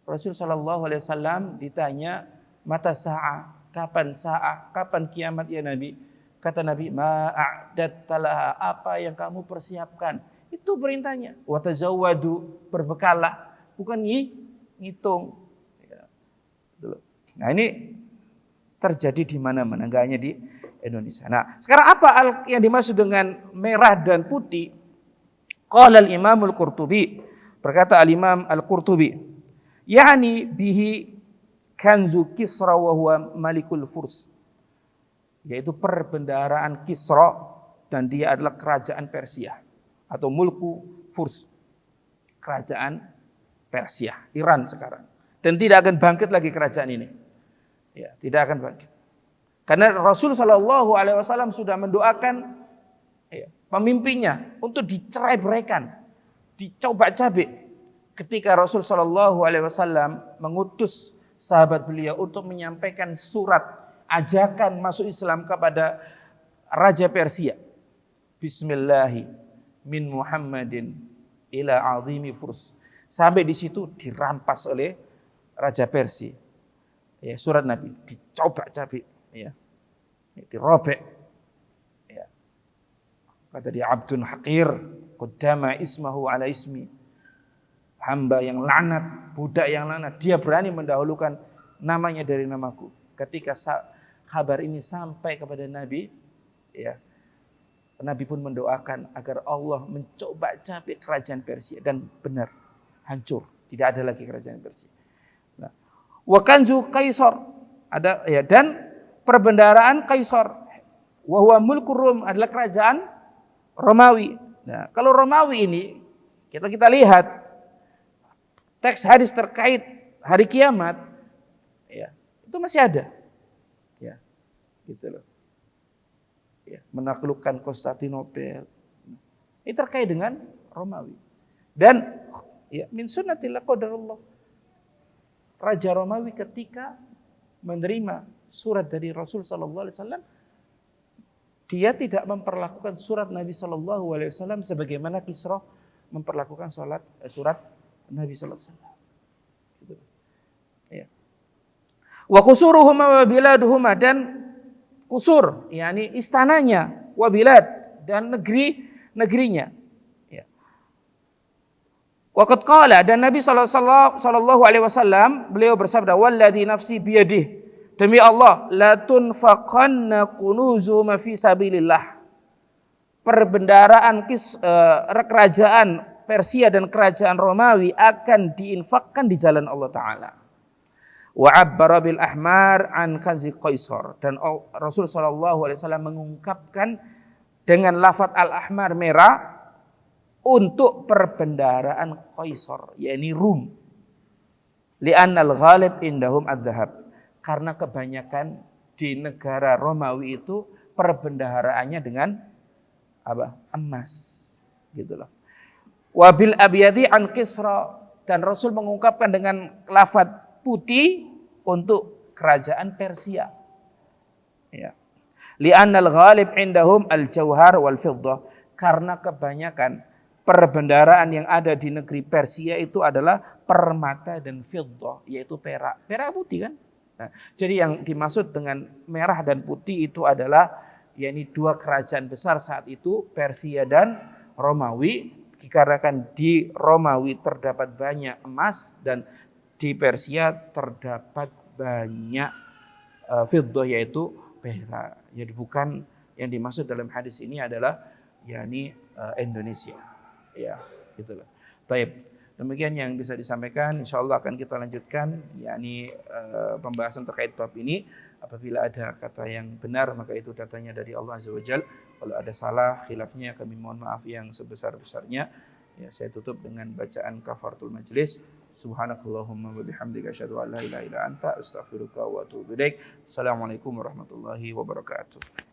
Rasul sallallahu alaihi wasallam ditanya, "Mata sa'ah?" Kapan sa'ah? Kapan kiamat ya Nabi? Kata Nabi, ma'a'dattalaha, apa yang kamu persiapkan. Itu perintahnya. Wa tazawwadu, berbekallah. Bukan ngitung. Nah ini terjadi di mana-mana, enggak hanya di Indonesia. Nah, sekarang apa yang dimaksud dengan merah dan putih? Qala al-Imam al-Qurtubi, berkata al-Imam al-Qurtubi, yani bihi kanzu Kisra wa huwa malikul Furs. Yaitu perbendaharaan Kisra dan dia adalah kerajaan Persia atau mulku Furs, kerajaan Persia, Iran sekarang, dan tidak akan bangkit lagi kerajaan ini, ya, tidak akan bangkit karena Rasul Shallallahu Alaihi Wasallam sudah mendoakan pemimpinnya untuk dicerai-beraikan, dicoba-cabik. Ketika Rasul Shallallahu Alaihi Wasallam mengutus sahabat beliau untuk menyampaikan surat ajakan masuk Islam kepada Raja Persia. Bismillahi min Muhammadin ila azimi Furs. Sampai di situ dirampas oleh Raja Persia. Ya, surat Nabi dicobak-cabik, ya. Dirobek. Ya. Kata dia abdun haqir qaddama ismahu ala ismi. Hamba yang laknat, budak yang laknat, dia berani mendahulukan namanya dari namaku. Ketika kabar ini sampai kepada Nabi, ya, Nabi pun mendoakan agar Allah mencobak-cabik kerajaan Persia, dan benar, hancur, tidak ada lagi kerajaan Persia. Nah, wa kanzu Kaisar, ada ya, dan perbendaharaan Kaisar, wa huwa mulkur Rum, adalah kerajaan Romawi. Nah, kalau Romawi ini kita lihat teks hadis terkait hari kiamat, ya, itu masih ada, ya, gitu loh. Ya, menaklukkan Konstantinopel, ini terkait dengan Romawi. Dan ya, min sunnatillah qadarullah, Raja Romawi ketika menerima surat dari Rasul sallallahu alaihi wasallam, dia tidak memperlakukan surat Nabi sallallahu alaihi wasallam sebagaimana Kisra memperlakukan surat Nabi sallallahu alaihi wasallam. Gitu. Ya. Wa qusuruhuma wa biladuhuma, dan kusur, yakni istananya, wa bilad, dan negerinya. Ya. Waqad qala, dan Nabi sallallahu alaihi wasallam beliau bersabda, walladzi nafsi biyadihi, demi Allah, la tunfaqanna kunuzuhum fi sabilillah. Perbendaharaan kerajaan Persia dan kerajaan Romawi akan diinfakkan di jalan Allah Ta'ala. Wa abbara bil ahmar an kanzi Kaisar, dan Rasul sallallahu alaihi wasallam mengungkapkan dengan lafaz al-ahmar, merah, untuk perbendaharaan Kaisar, yakni Rum. Li'annal ghalib indahum ad-dhahab, karena kebanyakan di negara Romawi itu perbendaharaannya dengan apa? Emas, gitu loh. Wabil abyadi an Kisra, dan Rasul mengungkapkan dengan lafaz putih untuk kerajaan Persia. Ya. Li'annal ghalib indahum al-jauhar wal fiddah, karena kebanyakan perbendaharaan yang ada di negeri Persia itu adalah permata dan fiddah, yaitu perak. Perak putih kan? Nah, jadi yang dimaksud dengan merah dan putih itu adalah yakni dua kerajaan besar saat itu, Persia dan Romawi. Dikarenakan di Romawi terdapat banyak emas dan di Persia terdapat banyak fiddah, yaitu perak. Jadi bukan yang dimaksud dalam hadis ini adalah yakni Indonesia. Ya, gitu loh. Baik. Demikian yang bisa disampaikan. Insyaallah akan kita lanjutkan yakni pembahasan terkait bab ini. Apabila ada kata yang benar, maka itu datanya dari Allah Azza wa Jalla. Kalau ada salah, khilafnya, kami mohon maaf yang sebesar-besarnya. Ya, saya tutup dengan bacaan kafaratul majlis. Subhanakallahumma wa bihamdika asyhadu an la ilaha illa anta astaghfiruka wa atubu ilaik. Assalamualaikum warahmatullahi wabarakatuh.